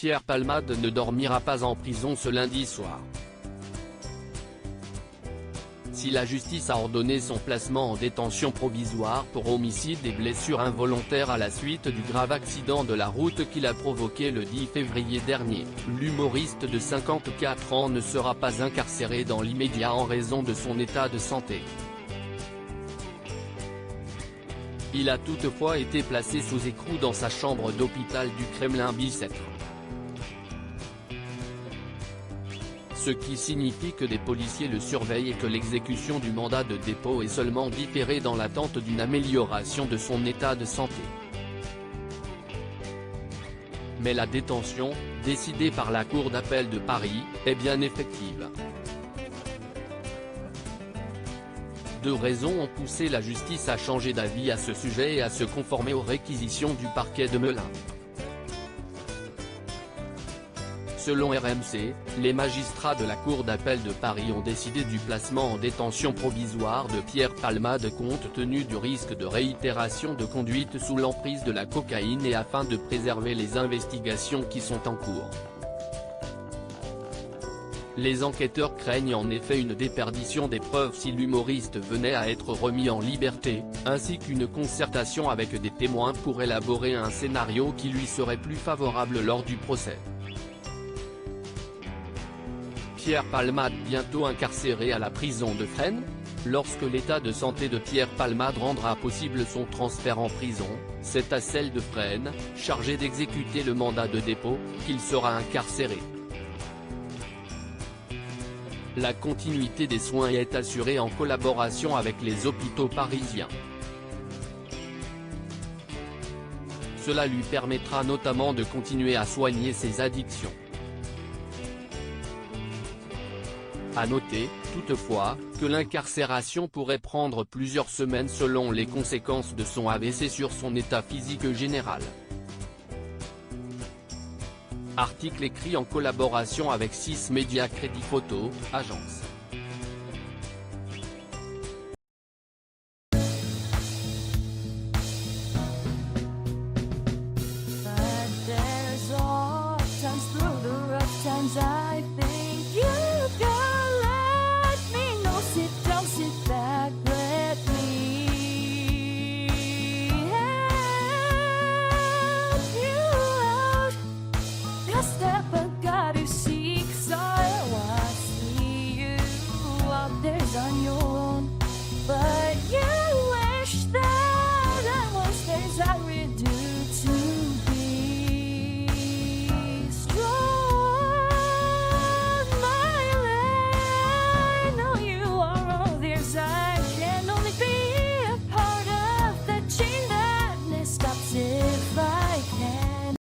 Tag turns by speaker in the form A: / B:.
A: Pierre Palmade ne dormira pas en prison ce lundi soir. Si la justice a ordonné son placement en détention provisoire pour homicide et blessure involontaire à la suite du grave accident de la route qu'il a provoqué le 10 février dernier, l'humoriste de 54 ans ne sera pas incarcéré dans l'immédiat en raison de son état de santé. Il a toutefois été placé sous écrou dans sa chambre d'hôpital du Kremlin-Bicêtre. Ce qui signifie que des policiers le surveillent et que l'exécution du mandat de dépôt est seulement différée dans l'attente d'une amélioration de son état de santé. Mais la détention, décidée par la Cour d'appel de Paris, est bien effective. Deux raisons ont poussé la justice à changer d'avis à ce sujet et à se conformer aux réquisitions du parquet de Melun. Selon RMC, les magistrats de la Cour d'appel de Paris ont décidé du placement en détention provisoire de Pierre Palmade compte tenu du risque de réitération de conduite sous l'emprise de la cocaïne et afin de préserver les investigations qui sont en cours. Les enquêteurs craignent en effet une déperdition des preuves si l'humoriste venait à être remis en liberté, ainsi qu'une concertation avec des témoins pour élaborer un scénario qui lui serait plus favorable lors du procès. Pierre Palmade bientôt incarcéré à la prison de Fresnes? Lorsque l'état de santé de Pierre Palmade rendra possible son transfert en prison, c'est à celle de Fresnes, chargée d'exécuter le mandat de dépôt, qu'il sera incarcéré. La continuité des soins est assurée en collaboration avec les hôpitaux parisiens. Cela lui permettra notamment de continuer à soigner ses addictions. À noter, toutefois, que l'incarcération pourrait prendre plusieurs semaines selon les conséquences de son AVC sur son état physique général. Article écrit en collaboration avec 6 Médias Crédit Photo, agence.